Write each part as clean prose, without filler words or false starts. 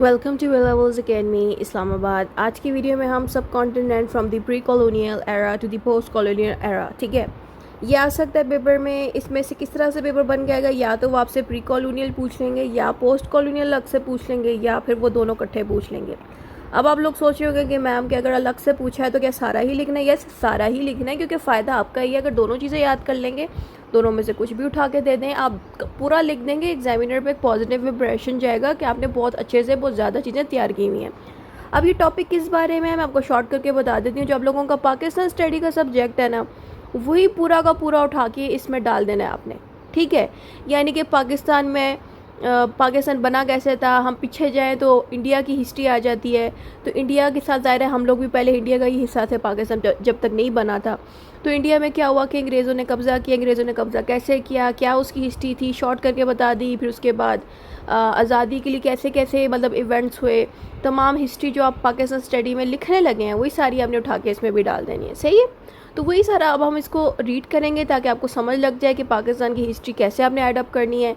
Welcome to Way Levels Academy Islamabad. आज की video में हम subcontinent from the pre colonial era to the post colonial era, ठीक है। ये आ सकता है पेपर में, इसमें से किस तरह से पेपर बन जाएगा, या तो वो आपसे प्री कॉलोनियल पूछ लेंगे या पोस्ट कॉलोनियल अलग से पूछ लेंगे या फिर वो दोनों इकट्ठे पूछ लेंगे। अब आप लोग सोच रहे होंगे कि मैम कि अगर अलग से पूछा है तो क्या सारा ही लिखना है? यस, सारा ही लिखना है, क्योंकि फ़ायदा आपका ही है। अगर दोनों चीज़ें याद कर लेंगे, दोनों में से कुछ भी उठा के दे दें, आप पूरा लिख देंगे, एग्जामिनर पे एक पॉजिटिव इंप्रेशन जाएगा कि आपने बहुत अच्छे से बहुत ज़्यादा चीज़ें तैयार की हुई हैं। अब ये टॉपिक किस बारे में है मैं आपको शॉर्ट करके बता देती हूँ। जो आप लोगों का पाकिस्तान स्टडी का सब्जेक्ट है ना, वही पूरा का पूरा उठा के इसमें डाल देना है आपने, ठीक है। यानी कि पाकिस्तान में पाकिस्तान बना कैसे था, हम पीछे जाएं तो इंडिया की हिस्ट्री आ जाती है। तो इंडिया के साथ ज़ाहिर है हम लोग भी पहले इंडिया का ही हिस्सा थे, पाकिस्तान जब तक नहीं बना था। तो इंडिया में क्या हुआ कि अंग्रेज़ों ने कब्ज़ा किया, अंग्रेज़ों ने कब्ज़ा कैसे किया, क्या उसकी हिस्ट्री थी, शॉर्ट करके बता दी। फिर उसके बाद आज़ादी के लिए कैसे कैसे मतलब इवेंट्स हुए, तमाम हिस्ट्री जो आप पाकिस्तान स्टडी में लिखने लगे हैं वही सारी आपने उठा के इसमें भी डाल देनी है, सही है। तो वही सारा अब हम इसको रीड करेंगे ताकि आपको समझ लग जाए कि पाकिस्तान की हिस्ट्री कैसे आपने एडअप करनी है।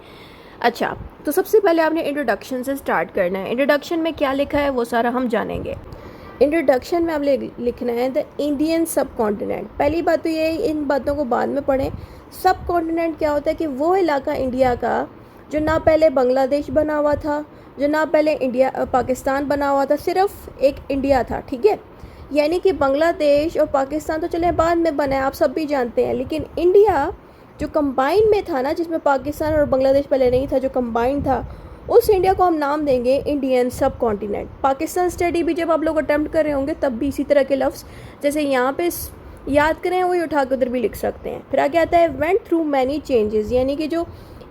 अच्छा, तो सबसे पहले आपने इंट्रोडक्शन से स्टार्ट करना है। इंट्रोडक्शन में क्या लिखा है वो सारा हम जानेंगे। इंट्रोडक्शन में आपने लिखना है द इंडियन सब कॉन्टिनेंट। पहली बात तो ये, इन बातों को बाद में पढ़ें। सब कॉन्टिनेंट क्या होता है कि वो इलाका इंडिया का जो ना पहले बांग्लादेश बना हुआ था, जो ना पहले इंडिया पाकिस्तान बना हुआ था, सिर्फ एक इंडिया था, ठीक है। यानी कि बांग्लादेश और पाकिस्तान तो चले बाद में बना है, आप सब भी जानते हैं, लेकिन इंडिया जो कंबाइन में था ना, जिसमें पाकिस्तान और बांग्लादेश पहले नहीं था, जो कंबाइन था, उस इंडिया को हम नाम देंगे इंडियन सब कॉन्टिनेंट। पाकिस्तान स्टडी भी जब आप लोग अटेम्प्ट कर रहे होंगे तब भी इसी तरह के लफ्ज़ जैसे यहाँ पे याद करें वही उठा कर उधर भी लिख सकते हैं। फिर आगे आता है वेंट थ्रू मैनी चेंजेस, यानी कि जो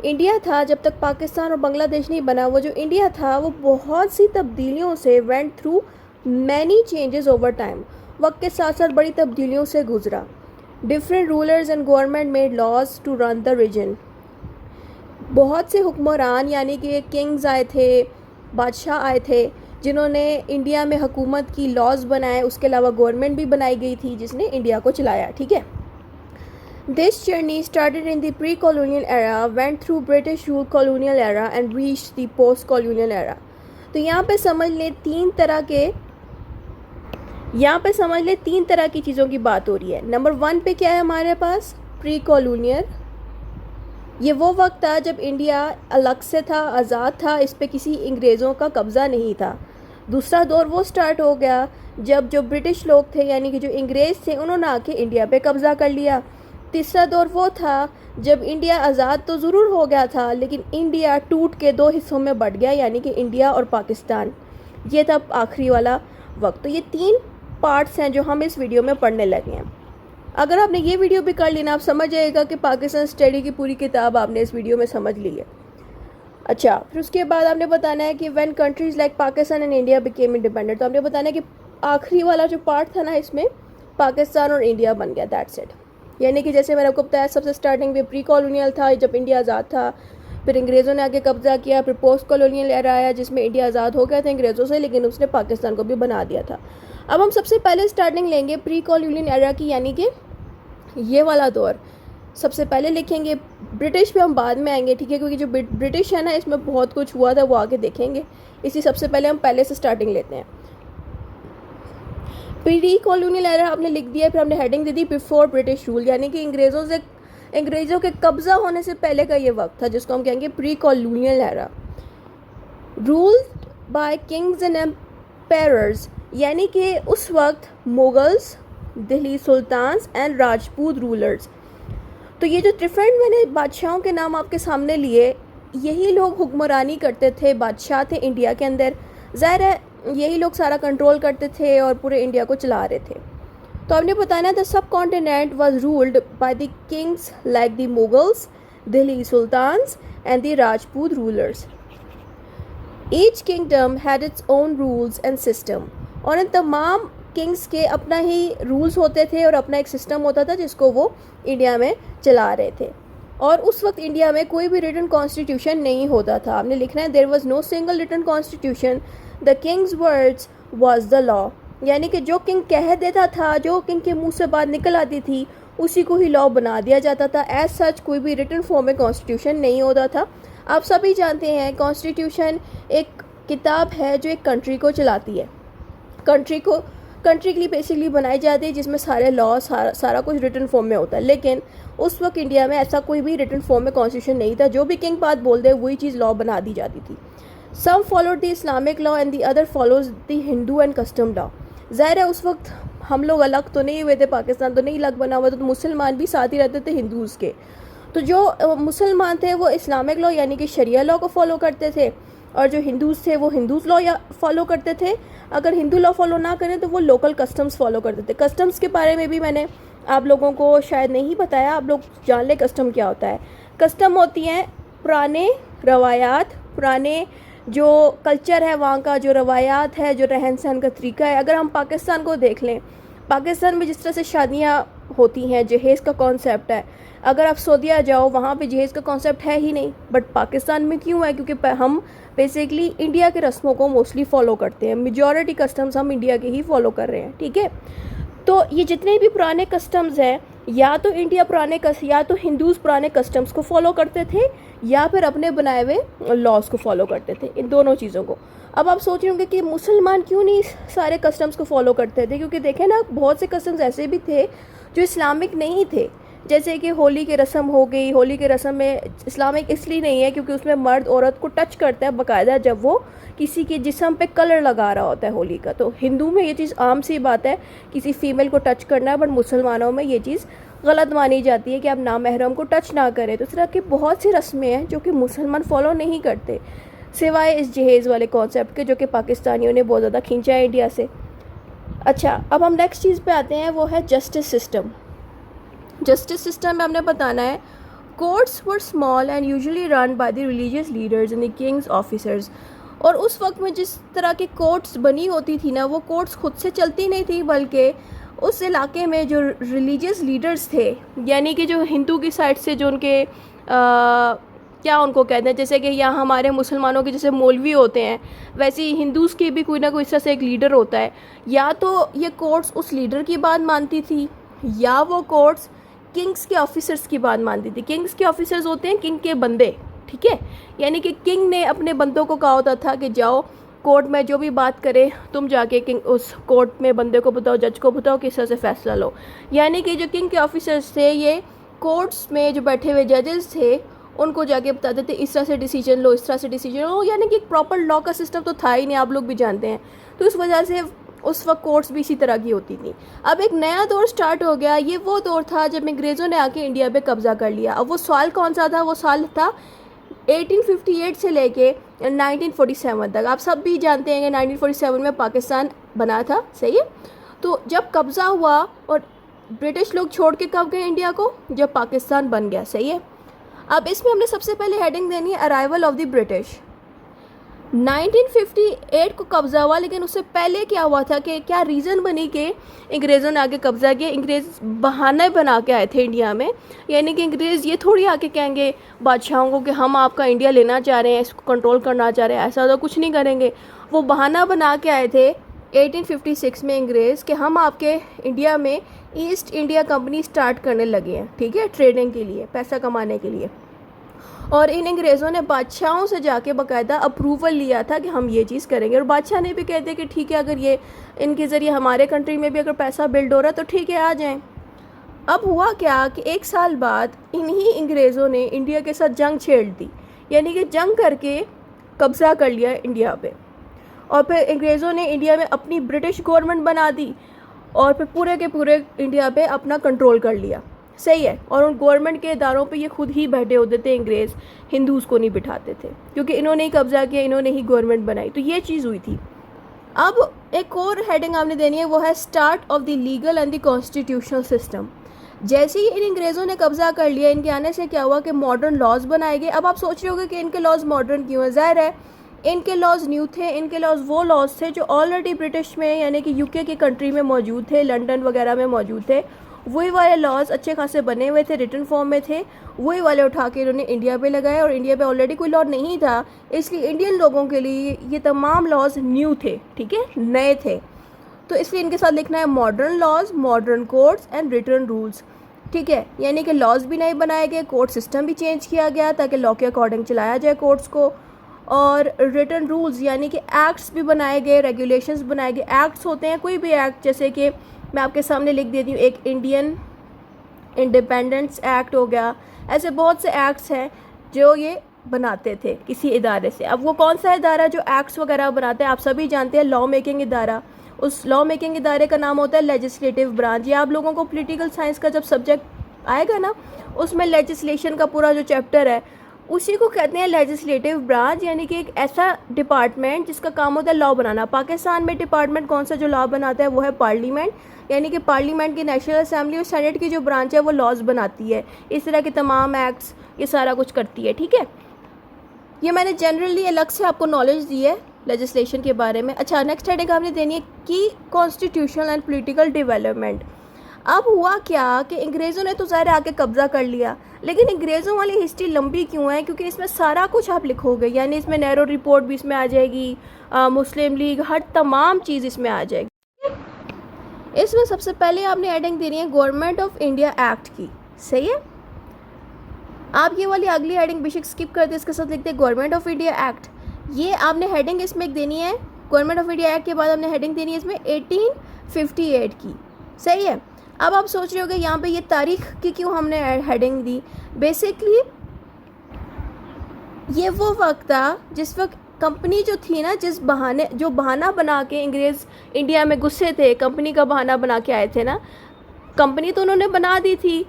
इंडिया था जब तक पाकिस्तान और बांग्लादेश नहीं बना, वो जो इंडिया था वो बहुत सी तब्दीलियों से, went through many changes over time, वक्त के साथ साथ बड़ी तब्दीलियों से गुजरा। Different rulers and government made laws to run the region. बहुत से हुक्मरान यानी कि किंग्स आए थे, बादशाह आए थे, जिन्होंने इंडिया में हुकूमत की, लॉज बनाए। उसके अलावा गवर्नमेंट भी बनाई गई थी जिसने इंडिया को चलाया, ठीक है। This journey started in the pre colonial era, went through British rule colonial era and reached the post colonial era. तो यहाँ पे समझ लें तीन तरह की चीज़ों की बात हो रही है। नंबर 1 पे क्या है हमारे पास, प्री कॉलोनियल। ये वो वक्त था जब इंडिया अलग से था, आज़ाद था, इस पे किसी अंग्रेज़ों का कब्ज़ा नहीं था। दूसरा दौर वो स्टार्ट हो गया जब जो ब्रिटिश लोग थे यानी कि जो अंग्रेज़ थे, उन्होंने आके इंडिया पे कब्ज़ा कर लिया। तीसरा दौर वो था जब इंडिया आज़ाद तो ज़रूर हो गया था, लेकिन इंडिया टूट के 2 हिस्सों में बढ़ गया, यानी कि इंडिया और पाकिस्तान। ये था आखिरी वाला वक्त। तो ये 3 पार्ट्स हैं जो हम इस वीडियो में पढ़ने लगे हैं। अगर आपने ये वीडियो भी कर ली ना, आप समझ जाएगा कि पाकिस्तान स्टडी की पूरी किताब आपने इस वीडियो में समझ ली है। अच्छा, फिर उसके बाद आपने बताना है कि when countries like Pakistan and India became independent. तो आपने बताना है कि आखिरी वाला जो पार्ट था ना, इसमें पाकिस्तान और इंडिया बन गया, दैट्स इट। यानी कि जैसे मैंने आपको बताया, सबसे स्टार्टिंग में प्री कॉलोनियल था जब इंडिया आज़ाद था, फिर अंग्रेज़ों ने आके कब्ज़ा किया, फिर पोस्ट कॉलोनियल एरा आया जिसमें इंडिया आज़ाद हो गया था अंग्रेज़ों से, लेकिन उसने पाकिस्तान को भी बना दिया था। अब हम सबसे पहले स्टार्टिंग लेंगे प्री कॉलोनियल एरा की, यानी कि ये वाला दौर सबसे पहले लिखेंगे। ब्रिटिश पे हम बाद में आएंगे, ठीक है, क्योंकि जो ब्रिटिश है ना, इसमें बहुत कुछ हुआ था, वो आगे देखेंगे। इसी सबसे पहले हम पहले से स्टार्टिंग लेते हैं। प्री कॉलोनियल एरा आपने लिख दिया, फिर हमने हेडिंग दे दी बिफोर ब्रिटिश रूल, यानी कि अंग्रेज़ों के कब्ज़ा होने से पहले का ये वक्त था, जिसको हम कहेंगे pre colonial era. Ruled by kings and emperors, यानी कि उस वक्त Mughals, Delhi sultans and Rajput rulers. तो ये जो डिफरेंट मैंने बादशाहों के नाम आपके सामने लिए, यही लोग हुक्मरानी करते थे, बादशाह थे इंडिया के अंदर। ज़ाहिर है यही लोग सारा कंट्रोल करते थे और पूरे इंडिया को चला रहे थे। तो आपने बताना the subcontinent was ruled by the kings like the Mughals, Delhi sultans and the Rajput rulers. Each kingdom had its own rules and system. और इन तमाम किंग्स के अपना ही रूल्स होते थे और अपना एक सिस्टम होता था जिसको वो इंडिया में चला रहे थे। और उस वक्त इंडिया में कोई भी रिटन कॉन्स्टिट्यूशन नहीं होता था। आपने लिखना है there was no single written constitution, the kings words was the law. यानी कि जो किंग कह देता था, जो किंग के मुंह से बात निकल आती थी, उसी को ही लॉ बना दिया जाता था। एज सच कोई भी रिटन फॉर्म में कॉन्स्टिट्यूशन नहीं होता था। आप सभी जानते हैं कॉन्स्टिट्यूशन एक किताब है जो एक कंट्री को चलाती है, कंट्री के लिए बेसिकली बनाई जाती है, जिसमें सारे लॉ सारा कुछ रिटन फॉर्म में होता है। लेकिन उस वक्त इंडिया में ऐसा कोई भी रिटन फॉर्म में कॉन्स्टिट्यूशन नहीं था, जो भी किंग बात बोल दे वही चीज़ लॉ बना दी जाती थी। Some followed the Islamic law and the other follows the Hindu and custom law. ज़ाहिर है उस वक्त हम लोग अलग तो नहीं हुए थे, पाकिस्तान तो नहीं अलग बना हुआ था, तो मुसलमान भी साथ ही रहते थे हिंदूज़ के। तो जो मुसलमान थे वो इस्लामिक लॉ यानी कि शरिया लॉ को फॉलो करते थे, और जो हिंदूज़ थे वो हिंदूज़ लॉ या फॉलो करते थे। अगर हिंदू लॉ फॉलो ना करें तो वो लोकल कस्टम्स फॉलो करते थे। कस्टम्स के बारे में भी मैंने आप लोगों को शायद नहीं बताया, आप लोग जान लें कस्टम क्या होता है। कस्टम होती हैं पुराने रवायात, पुराने जो कल्चर है वहाँ का, जो रवायात है, जो रहन सहन का तरीका है। अगर हम पाकिस्तान को देख लें, पाकिस्तान में जिस तरह से शादियाँ होती हैं, जहेज़ का कॉन्सेप्ट है। अगर आप सऊदीया जाओ वहाँ पे जहेज़ का कॉन्सेप्ट है ही नहीं, बट पाकिस्तान में क्यों है? क्योंकि हम बेसिकली इंडिया के रस्मों को मोस्टली फॉलो करते हैं, मेजॉरिटी कस्टम्स हम इंडिया के ही फॉलो कर रहे हैं, ठीक है। तो ये जितने भी पुराने कस्टम्स हैं, या तो या तो हिंदूज़ पुराने कस्टम्स को फॉलो करते थे, या फिर अपने बनाए हुए लॉज को फॉलो करते थे, इन दोनों चीज़ों को। अब आप सोच रहे होंगे कि मुसलमान क्यों नहीं सारे कस्टम्स को फॉलो करते थे? क्योंकि देखें ना, बहुत से कस्टम्स ऐसे भी थे जो इस्लामिक नहीं थे। जैसे कि होली की रस्म हो गई, होली की रस्म में इस्लामिक इसलिए नहीं है क्योंकि उसमें मर्द औरत को टच करता है बाकायदा, जब वो किसी के जिस्म पे कलर लगा रहा होता है होली का। तो हिंदू में ये चीज़ आम सी बात है किसी फीमेल को टच करना, बट मुसलमानों में ये चीज़ गलत मानी जाती है कि आप नामहरम को टच ना करें। तो इस तरह की बहुत सी रस्में हैं जो कि मुसलमान फॉलो नहीं करते, सिवाय इस जहेज़ वाले कॉन्सेप्ट के, जो कि पाकिस्तानियों ने बहुत ज़्यादा खींचा है इंडिया से। अच्छा, अब हम नेक्स्ट चीज़ पे आते हैं, वो है जस्टिस सिस्टम। जस्टिस सिस्टम में हमने बताना है, courts were small and usually run by the religious leaders and the Kings officers. और उस वक्त में जिस तरह की कोर्ट्स बनी होती थी ना, वो कोर्ट्स खुद से चलती नहीं थी, बल्कि उस इलाके में जो रिलीजियस लीडर्स थे, यानी कि जो हिंदू की साइड से जो उनके क्या उनको कहते हैं, जैसे कि यहाँ हमारे मुसलमानों के जैसे मौलवी होते हैं, वैसे ही हिंदूज़ के भी कोई ना कोई इस तरह से एक लीडर होता है। या तो ये कोर्ट्स उस लीडर की बात मानती थी, या वो कोर्ट्स किंग्स के ऑफिसर्स की बात मानती थी। किंग्स के ऑफिसर्स होते हैं किंग के बंदे, ठीक है। यानी कि किंग ने अपने बंदों को कहा होता था कि जाओ कोर्ट में जो भी बात करे तुम जाके किंग उस कोर्ट में बंदे को बताओ, जज को बताओ, किस तरह से फैसला लो। यानी कि जो किंग के ऑफिसर्स थे, ये कोर्ट्स में जो बैठे हुए जजेस थे उनको जाके बताते थे इस तरह से डिसीजन लो, इस तरह से डिसीजन लो। यानी कि एक प्रॉपर लॉ का सिस्टम तो था ही नहीं, आप लोग भी जानते हैं। तो इस वजह से उस वक्त कोर्ट्स भी इसी तरह की होती थी। अब एक नया दौर स्टार्ट हो गया, ये वो दौर था जब अंग्रेज़ों ने आके इंडिया पे कब्ज़ा कर लिया। अब वो साल कौन सा था? वो साल था 1858 से लेके 1947 तक। आप सब भी जानते हैं कि 1947 में पाकिस्तान बना था, सही है। तो जब कब्ज़ा हुआ और ब्रिटिश लोग छोड़ के कब गए इंडिया को? जब पाकिस्तान बन गया, सही है। अब इसमें हमने सबसे पहले हेडिंग देनी है अराइवल ऑफ द ब्रिटिश। 1958 को कब्ज़ा हुआ, लेकिन उससे पहले क्या हुआ था कि क्या रीज़न बनी कि अंग्रेज़ों ने आके कब्ज़ा किया? अंग्रेज़ बहाने बना के आए थे इंडिया में। यानी कि अंग्रेज़ ये थोड़ी आके कहेंगे बादशाहों को कि हम आपका इंडिया लेना चाह रहे हैं, इसको कंट्रोल करना चाह रहे हैं, ऐसा तो कुछ नहीं करेंगे। वो बहाना बना के आए थे 1856 में अंग्रेज़ कि हम आपके इंडिया में ईस्ट इंडिया कंपनी स्टार्ट करने लगे हैं, ठीक है, ट्रेडिंग के लिए, पैसा कमाने के लिए। और इन अंग्रेज़ों ने बादशाहों से जाके बाकायदा अप्रूवल लिया था कि हम ये चीज़ करेंगे, और बादशाह ने भी कहते कि ठीक है, अगर ये इनके ज़रिए हमारे कंट्री में भी अगर पैसा बिल्ड हो रहा है तो ठीक है, आ जाएं। अब हुआ क्या कि एक साल बाद इन्हीं अंग्रेज़ों ने इंडिया के साथ जंग छेड़ दी, यानी कि जंग करके कब्ज़ा कर लिया इंडिया पे। और फिर अंग्रेज़ों ने इंडिया में अपनी ब्रिटिश गवर्नमेंट बना दी, और फिर पूरे के पूरे इंडिया पे अपना कंट्रोल कर लिया, सही है। और उन गवर्नमेंट के इदारों पे ये खुद ही बैठे होते थे अंग्रेज़, हिंदूज़ को नहीं बिठाते थे, क्योंकि इन्होंने ही कब्ज़ा किया, इन्होंने ही गवर्नमेंट बनाई। तो ये चीज़ हुई थी। अब एक और हेडिंग आपने देनी है, वो है start of the legal and the constitutional system. जैसे ही इन अंग्रेज़ों ने कब्ज़ा कर लिया, इनके आने से क्या हुआ कि मॉडर्न लॉज बनाए गए। अब आप सोच रहे होगे कि इनके लॉज मॉडर्न क्यों है? ज़ाहिर है इनके लॉज न्यू थे। इनके लॉज वो लॉज थे जो ऑलरेडी ब्रिटिश में यानी कि यूके की कंट्री में मौजूद थे, लंदन वगैरह में मौजूद थे। वही वाले लॉज अच्छे खासे बने हुए थे, रिटन फॉर्म में थे, वही वाले उठा के इन्होंने इंडिया पे लगाए। और इंडिया पे ऑलरेडी कोई लॉ नहीं था, इसलिए इंडियन लोगों के लिए ये तमाम लॉज न्यू थे, ठीक है, नए थे। तो इसलिए इनके साथ लिखना है modern laws, modern courts and written rules, ठीक है। यानी कि लॉज भी नए बनाए गए, कोर्ट सिस्टम भी चेंज किया गया ताकि लॉ के अकॉर्डिंग चलाया जाए कोर्ट्स को। और रिटन रूल्स यानी कि एक्ट्स भी बनाए गए, रेगुलेशंस बनाए गए। एक्ट्स होते हैं कोई भी एक्ट, जैसे कि मैं आपके सामने लिख देती हूँ, एक इंडियन इंडिपेंडेंस एक्ट हो गया। ऐसे बहुत से एक्ट्स हैं जो ये बनाते थे किसी इदारे से। अब वो कौन सा इदारा जो एक्ट्स वगैरह बनाते हैं, आप सभी जानते हैं, लॉ मेकिंग इदारा। उस लॉ मेकिंग इदारे का नाम होता है लेजिस्लेटिव ब्रांच। ये आप लोगों को पॉलिटिकल साइंस का जब सब्जेक्ट आएगा ना, उसमें लेजिस्लेशन का पूरा जो चैप्टर है उसी को कहते हैं लेजिस्लेटिव ब्रांच, यानी कि एक ऐसा डिपार्टमेंट जिसका काम होता है लॉ बनाना। पाकिस्तान में डिपार्टमेंट कौन सा जो लॉ बनाता है वो है पार्लियामेंट, यानी कि पार्लियामेंट की नेशनल असेंबली और सेनेट की जो ब्रांच है वो लॉज बनाती है। इस तरह के तमाम एक्ट्स ये सारा कुछ करती है, ठीक है। ये मैंने जनरली अलग से आपको नॉलेज दी है लेजिस्लेशन के बारे में। अच्छा, नेक्स्ट हेडिंग आपने देनी है कि कॉन्स्टिट्यूशनल एंड पॉलिटिकल डेवलपमेंट। अब हुआ क्या कि अंग्रेज़ों ने तो ज़ाहिर आके कब्ज़ा कर लिया, लेकिन अंग्रेज़ों वाली हिस्ट्री लंबी क्यों है? क्योंकि इसमें सारा कुछ आप लिखोगे, यानी इसमें नेहरू रिपोर्ट भी इसमें आ जाएगी, मुस्लिम लीग, हर तमाम चीज़ इसमें आ जाएगी। इसमें सबसे पहले आपने हेडिंग देनी है गवर्नमेंट ऑफ इंडिया एक्ट की, सही है। आप ये वाली अगली हेडिंग बेशक स्किप कर दे, इसके साथ लिखते हैं गवर्नमेंट ऑफ इंडिया एक्ट। ये आपने हेडिंग इसमें देनी है, गवर्नमेंट ऑफ इंडिया एक्ट के बाद आपने हेडिंग देनी है इसमें 1858 की, सही है। अब आप सोच रहे होगे यहाँ पे ये तारीख की क्यों हमने हेडिंग दी। बेसिकली ये वो वक्त था जिस वक्त कंपनी जो थी ना, जो बहाना बना के अंग्रेज़ इंडिया में घुसे थे, कंपनी का बहाना बना के आए थे ना। कंपनी तो उन्होंने बना दी थी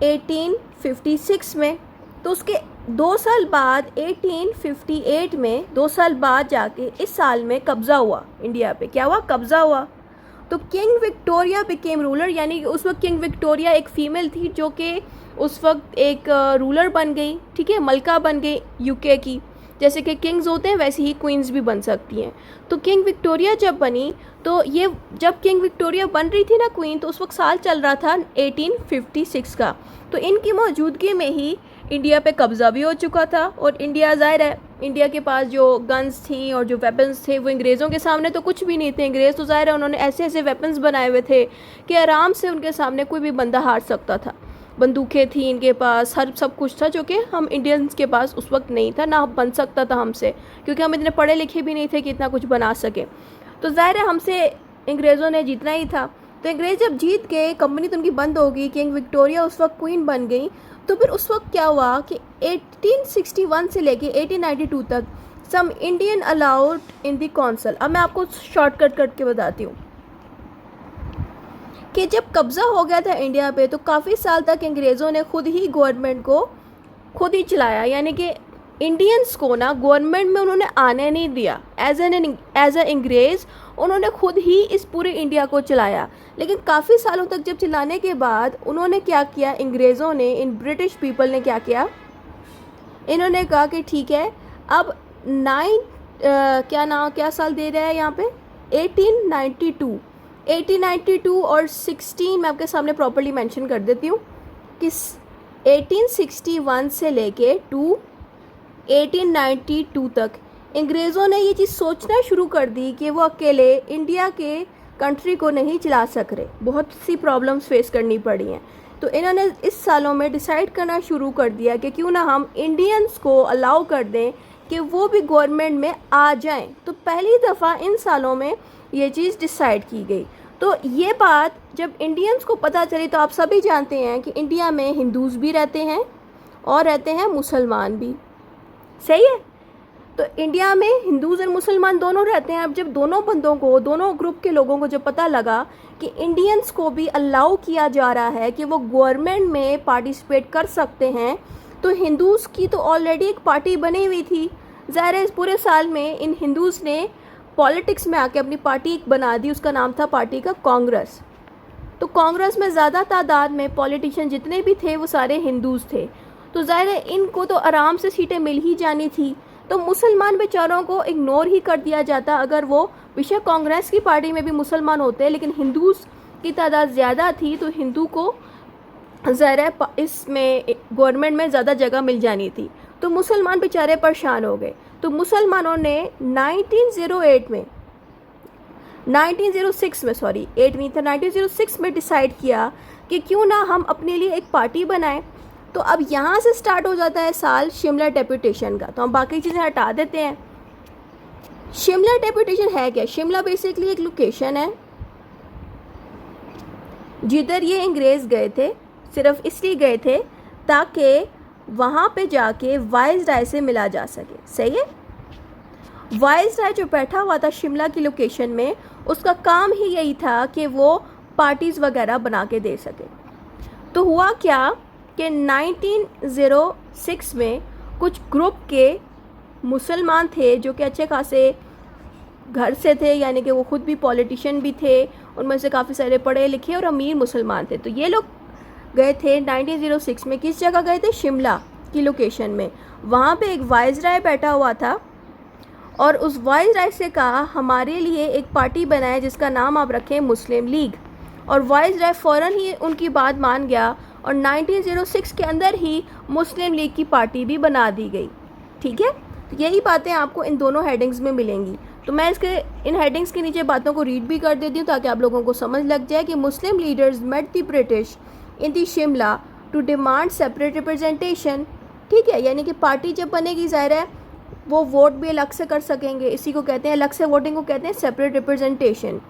1856 में, तो उसके 2 साल बाद 1858 में 2 साल बाद जाके इस साल में कब्ज़ा हुआ इंडिया पे। क्या हुआ? कब्ज़ा हुआ। तो किंग विक्टोरिया बिकेम रूलर, यानी कि उस वक्त किंग विक्टोरिया एक फ़ीमेल थी जो कि उस वक्त एक रूलर बन गई, ठीक है, मलका बन गई यूके की। जैसे कि किंग्स होते हैं वैसे ही क्वींस भी बन सकती हैं। तो किंग विक्टोरिया जब बनी, तो ये जब किंग विक्टोरिया बन रही थी ना क्वीन, तो उस वक्त साल चल रहा था 1856 का। तो इनकी मौजूदगी में ही इंडिया पे कब्ज़ा भी हो चुका था। और इंडिया, ज़ाहिर है, इंडिया के पास जो गन्स थी और जो वेपन्स थे वो अंग्रेज़ों के सामने तो कुछ भी नहीं थे। अंग्रेज़ तो ज़ाहिर है उन्होंने ऐसे ऐसे वेपन्स बनाए हुए थे कि आराम से उनके सामने कोई भी बंदा हार सकता था। बंदूकें थी इनके पास, हर सब कुछ था जो कि हम इंडियंस के पास उस वक्त नहीं था, ना बन सकता था हमसे, क्योंकि हम इतने पढ़े लिखे भी नहीं थे कि इतना कुछ बना सके। तो ज़ाहिर है हमसे अंग्रेज़ों ने जीतना ही था। तो अंग्रेज़ जब जीत गए, कंपनी तो उनकी बंद हो गई, किंग विक्टोरिया उस वक्त क्वीन बन गई। तो फिर उस वक्त क्या हुआ कि 1861 से लेके 1892 तक some Indian allowed in the council. अब मैं आपको शॉर्टकट करके बताती हूँ कि जब कब्ज़ा हो गया था इंडिया पे, तो काफ़ी साल तक अंग्रेज़ों ने खुद ही गवर्नमेंट को खुद ही चलाया, यानी कि इंडियंस को ना गवर्नमेंट में उन्होंने आने नहीं दिया। एज अ अंग्रेज़ उन्होंने खुद ही इस पूरे इंडिया को चलाया। लेकिन काफ़ी सालों तक जब चलाने के बाद उन्होंने क्या किया, अंग्रेज़ों ने, इन ब्रिटिश पीपल ने क्या किया, इन्होंने कहा कि ठीक है, अब क्या साल दे रहा है यहाँ पे, 1892 और 16 मैं आपके सामने प्रॉपर्ली मेंशन कर देती हूँ कि 1861 से लेके 1892 तक अंग्रेज़ों ने ये चीज़ सोचना शुरू कर दी कि वो अकेले इंडिया के कंट्री को नहीं चला सक रहे, बहुत सी प्रॉब्लम्स फेस करनी पड़ी हैं। तो इन्होंने इस सालों में डिसाइड करना शुरू कर दिया कि क्यों ना हम इंडियंस को अलाउ कर दें कि वो भी गवर्नमेंट में आ जाएं। तो पहली दफ़ा इन सालों में ये चीज़ डिसाइड की गई। तो ये बात जब इंडियंस को पता चली, तो आप सभी जानते हैं कि इंडिया में हिंदूज़ भी रहते हैं और रहते हैं मुसलमान भी, सही है। तो इंडिया में हिंदूज़ और मुसलमान दोनों रहते हैं। अब जब दोनों बंदों को, दोनों ग्रुप के लोगों को जब पता लगा कि इंडियंस को भी अलाउ किया जा रहा है कि वो गवर्नमेंट में पार्टिसिपेट कर सकते हैं, तो हिंदूज़ की तो ऑलरेडी एक पार्टी बनी हुई थी। ज़ाहिर है इस पूरे साल में इन हिंदूज़ ने पॉलिटिक्स में आके अपनी पार्टी एक बना दी, उसका नाम था पार्टी का कांग्रेस। तो कांग्रेस में ज़्यादा तादाद में पॉलिटिशियन जितने भी थे वो सारे हिंदूज़ थे। तो ज़ाहिर है इनको तो आराम से सीटें मिल ही जानी थी। तो मुसलमान बेचारों को इग्नोर ही कर दिया जाता। अगर वो बेशक कांग्रेस की पार्टी में भी मुसलमान होते, लेकिन हिंदूज़ की तादाद ज़्यादा थी, तो हिंदू को ज़ाहिर है इसमें गवर्नमेंट में ज़्यादा जगह मिल जानी थी। तो मुसलमान बेचारे परेशान हो गए। तो मुसलमानों ने 1906 में डिसाइड किया कि क्यों ना हम अपने लिए एक पार्टी बनाएं। तो अब यहाँ से स्टार्ट हो जाता है साल शिमला डेपुटेशन का। तो हम बाकी चीज़ें हटा देते हैं। शिमला डेपुटेशन है क्या? शिमला बेसिकली एक लोकेशन है जिधर ये अंग्रेज़ गए थे, सिर्फ इसलिए गए थे ताकि वहाँ पे जाके वाइसराय से मिला जा सके। सही है। वाइसराय जो बैठा हुआ था शिमला की लोकेशन में, उसका काम ही यही था कि वो पार्टीज़ वगैरह बना के दे सके। तो हुआ क्या कि 1906 में कुछ ग्रुप के मुसलमान थे जो कि अच्छे खासे घर से थे, यानी कि वो खुद भी पॉलिटिशियन भी थे, उनमें से काफ़ी सारे पढ़े लिखे और अमीर मुसलमान थे। तो ये लोग गए थे 1906 में, किस जगह गए थे? शिमला की लोकेशन में। वहाँ पे एक वाइसराय बैठा हुआ था और उस वाइसराय से कहा हमारे लिए एक पार्टी बनाए जिसका नाम आप रखें मुस्लिम लीग। और वाइसराय फ़ौरन ही उनकी बात मान गया और 1906 के अंदर ही मुस्लिम लीग की पार्टी भी बना दी गई। ठीक है। तो यही बातें आपको इन दोनों हेडिंग्स में मिलेंगी। तो मैं इसके इन हेडिंग्स के नीचे बातों को रीड भी कर देती हूँ ताकि आप लोगों को समझ लग जाए कि Muslim leaders met the British in the Shimla to demand separate representation. ठीक है, यानी कि पार्टी जब बनेगी ज़ाहिर है वो वोट भी अलग से कर सकेंगे, इसी को कहते हैं, अलग से वोटिंग को कहते हैं separate representation.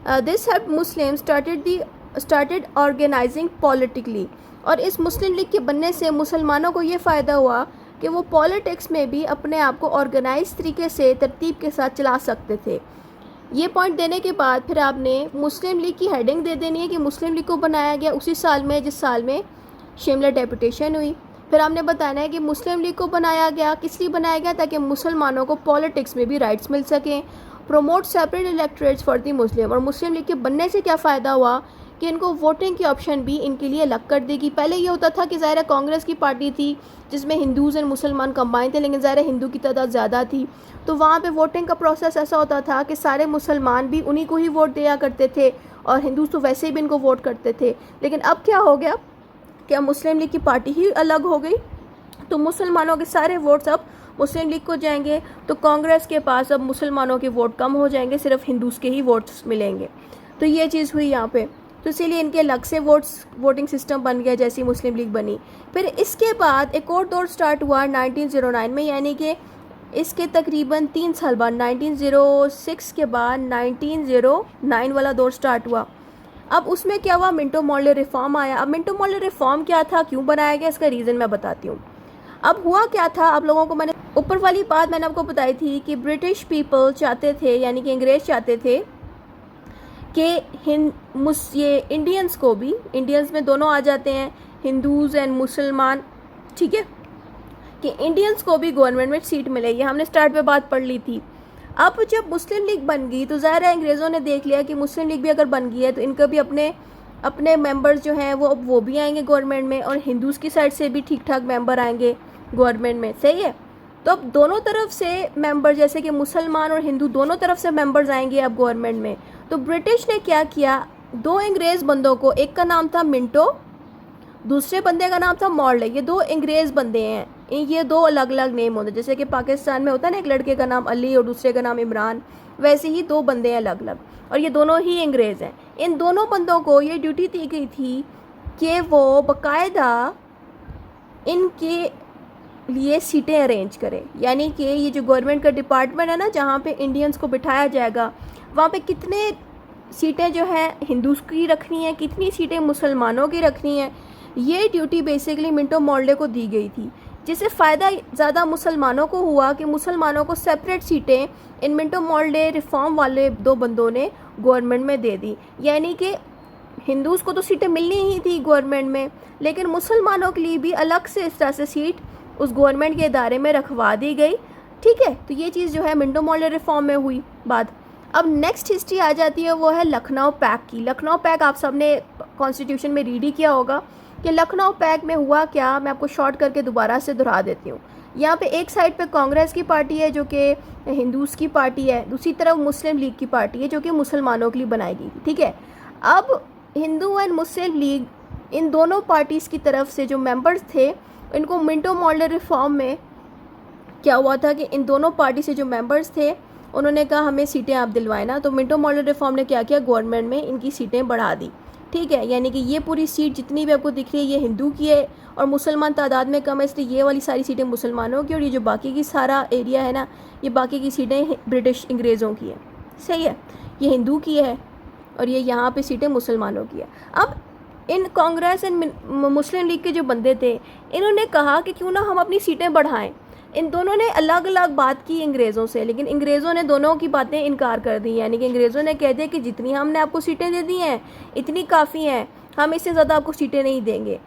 This help Muslim started organising politically. और इस मुस्लिम लीग के बनने से मुसलमानों को ये फ़ायदा हुआ कि वो पॉलिटिक्स में भी अपने आप को ऑर्गेनाइज तरीके से तरतीब के साथ चला सकते थे। ये पॉइंट देने के बाद फिर आपने मुस्लिम लीग की हेडिंग दे देनी है कि मुस्लिम लीग को बनाया गया उसी साल में जिस साल में शिमला डेपुटेशन हुई। फिर आपने बताना है कि मुस्लिम लीग को बनाया गया, किस लिए बनाया गया? ताकि मुसलमानों को पॉलिटिक्स में भी राइट्स मिल सकें। Promote separate electorates for the Muslim. और मुस्लिम लीग के बनने से क्या फ़ायदा हुआ कि इनको वोटिंग की ऑप्शन भी इनके लिए अलग कर देगी। पहले ये होता था कि ज़ाहिर कांग्रेस की पार्टी थी जिसमें हिंदूज़ एंड मुसलमान कंबाइन थे, लेकिन ज़ाहिर हिंदू की तादाद ज़्यादा थी, तो वहाँ पे वोटिंग का प्रोसेस ऐसा होता था कि सारे मुसलमान भी उन्हीं को ही वोट दिया करते थे और हिंदूज़ तो वैसे भी इनको वोट करते थे। लेकिन अब क्या हो गया कि मुस्लिम लीग की पार्टी ही अलग हो गई, तो मुसलमानों के सारे वोट्स अब मुस्लिम लीग को जाएंगे, तो कांग्रेस के पास अब मुसलमानों के वोट कम हो जाएंगे, सिर्फ हिंदूज़ के ही वोट्स मिलेंगे। तो ये चीज़ हुई यहाँ पे, तो इसीलिए इनके अलग से वोटिंग सिस्टम बन गया जैसी मुस्लिम लीग बनी। फिर इसके बाद एक और दौर स्टार्ट हुआ 1909 में, यानी कि इसके तकरीबन 3 साल बाद 1906 के बाद 1909 वाला दौर स्टार्ट हुआ। अब उसमें क्या हुआ? मिंटो मॉर्ले रिफॉर्म आया। अब मिंटो मॉर्ले रिफॉर्म क्या था, क्यों बनाया गया, इसका रीज़न मैं बताती हूँ। अब हुआ क्या था, आप लोगों को मैंने ऊपर वाली बात मैंने आपको बताई थी कि ब्रिटिश पीपल चाहते थे, यानी कि अंग्रेज़ चाहते थे कि ये इंडियंस को भी, इंडियंस में दोनों आ जाते हैं, हिंदूज़ एंड मुसलमान, ठीक है, कि इंडियंस को भी गवर्नमेंट में सीट मिले। ये हमने स्टार्ट पे बात पढ़ ली थी। अब जब मुस्लिम लीग बन गई तो ज़ाहिर है अंग्रेज़ों ने देख लिया कि मुस्लिम लीग भी अगर बन गई है तो इनका भी अपने मेंबर्स जो हैं वो भी आएंगे गवर्नमेंट में, और हिंदूज़ की साइड से भी ठीक ठाक मेंबर आएंगे गवर्नमेंट में। सही है। तो अब दोनों तरफ से मेंबर, जैसे कि मुसलमान और हिंदू दोनों तरफ से मेंबर्स आएंगे अब गवर्नमेंट में। तो ब्रिटिश ने क्या किया, 2 अंग्रेज़ बंदों को, एक का नाम था मिंटो, दूसरे बंदे का नाम था मॉर्ले। ये 2 अंग्रेज़ बंदे हैं, ये 2 अलग अलग नेम होते हैं। जैसे कि पाकिस्तान में होता है ना, एक लड़के का नाम अली और दूसरे का नाम इमरान, वैसे ही 2 बंदे हैं अलग अलग, और ये दोनों ही अंग्रेज़ हैं। इन दोनों बंदों को ये ड्यूटी दी गई थी कि वो बाकायदा इनके लिए सीटें अरेंज करें, यानी कि ये जो गवर्नमेंट का डिपार्टमेंट है ना, जहाँ पे इंडियंस को बिठाया जाएगा, वहाँ पे कितने सीटें जो हैं हिंदूज़ की रखनी है, कितनी सीटें मुसलमानों की रखनी है, ये ड्यूटी बेसिकली मिंटो मॉर्ले को दी गई थी। जिससे फ़ायदा ज़्यादा मुसलमानों को हुआ कि मुसलमानों को सेपरेट सीटें इन मिंटो मॉर्ले रिफॉर्म वाले 2 बंदों ने गवर्नमेंट में दे दी। यानी कि हिंदूज़ को तो सीटें मिलनी ही थी गवर्नमेंट में, लेकिन मुसलमानों के लिए भी अलग से इस तरह से सीट उस गवर्नमेंट के इदारे में रखवा दी गई। ठीक है, तो ये चीज़ जो है मिंटो मॉर्ले रिफॉर्म में हुई बात। अब नेक्स्ट हिस्ट्री आ जाती है, वो है लखनऊ पैक्ट की। लखनऊ पैक्ट आप सबने कॉन्स्टिट्यूशन में रीड ही किया होगा कि लखनऊ पैक्ट में हुआ क्या। मैं आपको शॉर्ट करके दोबारा से दोहरा देती हूँ। यहाँ पे एक साइड पे कांग्रेस की पार्टी है जो कि हिंदूज़ की पार्टी है, दूसरी तरफ मुस्लिम लीग की पार्टी है जो कि मुसलमानों के लिए बनाई गई थी। ठीक है, अब हिंदू एंड मुस्लिम लीग, इन दोनों पार्टीज़ की तरफ से जो मेंबर्स थे, इनको मिंटो मॉर्ले रिफॉर्म में क्या हुआ था कि इन दोनों पार्टी से जो मेंबर्स थे उन्होंने कहा हमें सीटें आप दिलवाएं ना। तो मिंटो मॉर्ले रिफॉर्म ने क्या किया, गवर्नमेंट में इनकी सीटें बढ़ा दी। ठीक है। यानी कि ये पूरी सीट जितनी भी आपको दिख रही है ये हिंदू की है और मुसलमान तादाद में कम है, इसलिए ये वाली सारी सीटें मुसलमानों की, और ये जो बाकी की सारा एरिया है ना, ये बाकी की सीटें ब्रिटिश अंग्रेज़ों की है। सही है, ये हिंदू की है और ये यहाँ पे सीटें मुसलमानों की है। अब इन कांग्रेस एंड मुस्लिम लीग के जो बंदे थे, इन्होंने कहा कि क्यों ना हम अपनी सीटें बढ़ाएं। इन दोनों ने अलग अलग बात की अंग्रेज़ों से, लेकिन अंग्रेज़ों ने दोनों की बातें इनकार कर दी। यानी कि अंग्रेज़ों ने कह दिया कि जितनी हमने आपको सीटें दे दी हैं इतनी काफ़ी हैं, हम इससे ज़्यादा आपको सीटें नहीं देंगे।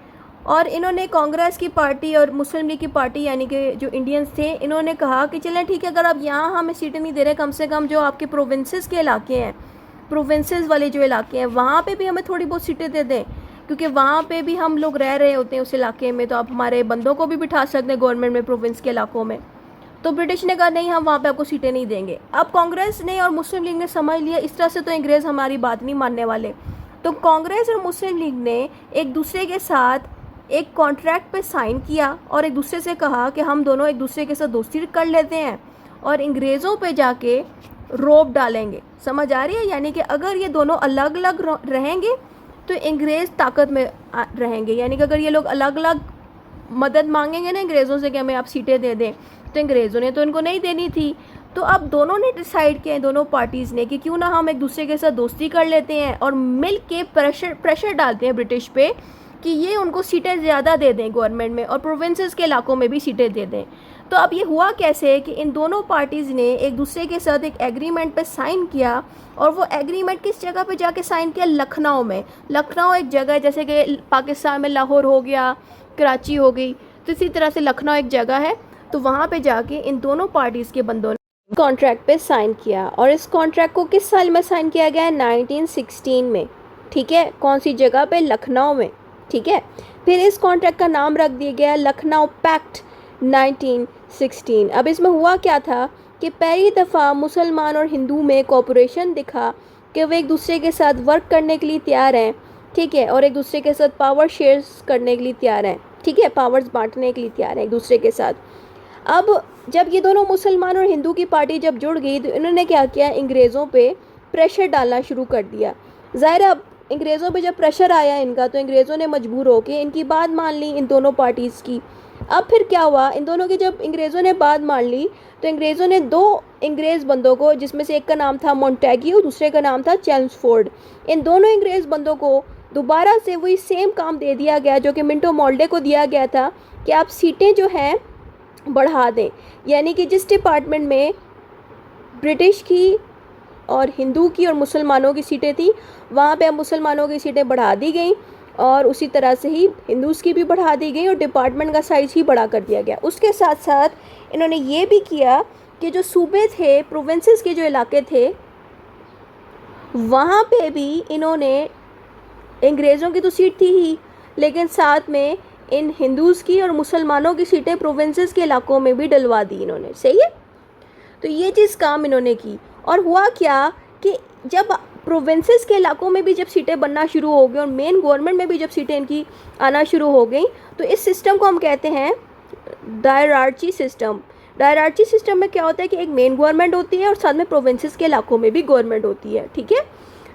और इन्होंने कांग्रेस की पार्टी और मुस्लिम लीग की पार्टी यानी कि जो इंडियंस थे, इन्होंने कहा कि चलें ठीक है, अगर आप यहाँ हमें सीटें नहीं दे रहे, कम से कम जो आपके प्रोविंसेस के इलाके हैं, प्रोविंसेस वाले जो इलाके हैं वहाँ पे भी हमें थोड़ी बहुत सीटें दे दें, क्योंकि वहाँ पे भी हम लोग रह रहे होते हैं उस इलाके में, तो आप हमारे बंदों को भी बिठा सकते हैं गवर्नमेंट में प्रोविंस के इलाकों में। तो ब्रिटिश ने कहा नहीं, हम वहाँ पे आपको सीटें नहीं देंगे। अब कांग्रेस ने और मुस्लिम लीग ने समझ लिया इस तरह से तो अंग्रेज़ हमारी बात नहीं मानने वाले, तो कांग्रेस और मुस्लिम लीग ने एक दूसरे के साथ एक कॉन्ट्रैक्ट पे साइन किया और एक दूसरे से कहा कि हम दोनों एक दूसरे के साथ दोस्ती कर लेते हैं और अंग्रेज़ों पे जाके रोब डालेंगे। समझ आ रही है? यानी कि अगर ये दोनों अलग अलग रहेंगे तो अंग्रेज़ ताकत में रहेंगे। यानी कि अगर ये लोग अलग अलग मदद मांगेंगे ना अंग्रेज़ों से कि हमें आप सीटें दे दें, तो अंग्रेज़ों ने तो इनको नहीं देनी थी। तो अब दोनों ने डिसाइड किया, दोनों पार्टीज़ ने, कि क्यों ना हम एक दूसरे के साथ दोस्ती कर लेते हैं और मिल के प्रेशर डालते हैं ब्रिटिश पे कि ये उनको सीटें ज़्यादा दे दें गवर्नमेंट में और प्रोविंसेस के इलाकों में भी सीटें दे दें। तो अब ये हुआ कैसे कि इन दोनों पार्टीज़ ने एक दूसरे के साथ एक एग्रीमेंट पे साइन किया, और वो एग्रीमेंट किस जगह पे जाके साइन किया? लखनऊ में। लखनऊ एक जगह है, जैसे कि पाकिस्तान में लाहौर हो गया, कराची हो गई, तो इसी तरह से लखनऊ एक जगह है। तो वहाँ पे जाके इन दोनों पार्टीज़ के बंदों ने कॉन्ट्रैक्ट पे साइन किया, और इस कॉन्ट्रैक्ट को किस साल में साइन किया गया है? 1916 में। ठीक है, कौन सी जगह पे? लखनऊ में। ठीक है, फिर इस कॉन्ट्रैक्ट का नाम रख दिया गया लखनऊ पैक्ट 1916। अब इसमें हुआ क्या था कि पहली दफ़ा मुसलमान और हिंदू में कोऑपरेशन दिखा कि वे एक दूसरे के साथ वर्क करने के लिए तैयार हैं। ठीक है, और एक दूसरे के साथ पावर शेयर्स करने के लिए तैयार हैं। ठीक है, पावर्स बांटने के लिए तैयार हैं एक दूसरे के साथ। अब जब ये दोनों मुसलमान और हिंदू की पार्टी जब जुड़ गई तो इन्होंने क्या किया? अंग्रेज़ों पे प्रेशर डालना शुरू कर दिया। ज़ाहिर है अब अंग्रेज़ों पे जब प्रेशर आया इनका, तो अंग्रेज़ों ने मजबूर होकर इनकी बात मान ली, इन दोनों पार्टीज़ की। अब फिर क्या हुआ? इन दोनों की जब अंग्रेज़ों ने बात मान ली तो अंग्रेज़ों ने दो अंग्रेज़ बंदों को, जिसमें से एक का नाम था मोंटेग्यू, दूसरे का नाम था चेम्सफोर्ड, इन दोनों अंग्रेज़ बंदों को दोबारा से वही सेम काम दे दिया गया जो कि मिंटो मॉल्डे को दिया गया था कि आप सीटें जो हैं बढ़ा दें। यानी कि जिस डिपार्टमेंट में ब्रिटिश की और हिंदू की और मुसलमानों की सीटें थी, वहाँ पे अब मुसलमानों की सीटें बढ़ा दी गई और उसी तरह से ही हिंदूज़ की भी बढ़ा दी गई और डिपार्टमेंट का साइज़ ही बड़ा कर दिया गया। उसके साथ साथ इन्होंने ये भी किया कि जो सूबे थे, प्रोविंसेस के जो इलाके थे, वहाँ पे भी इन्होंने, अंग्रेज़ों की तो सीट थी ही, लेकिन साथ में इन हिंदूज़ की और मुसलमानों की सीटें प्रोविंसेस के इलाकों में भी डलवा दी इन्होंने। सही है, तो ये चीज़ काम इन्होंने की। और हुआ क्या कि जब प्रोविंसेस के इलाकों में भी जब सीटें बनना शुरू हो गई और मेन गवर्नमेंट में भी जब सीटें इनकी आना शुरू हो गई, तो इस सिस्टम को हम कहते हैं डायरार्ची सिस्टम। डायरार्ची सिस्टम में क्या होता है कि एक मेन गवर्नमेंट होती है और साथ में प्रोविंसेस के इलाकों में भी गवर्नमेंट होती है। ठीक है,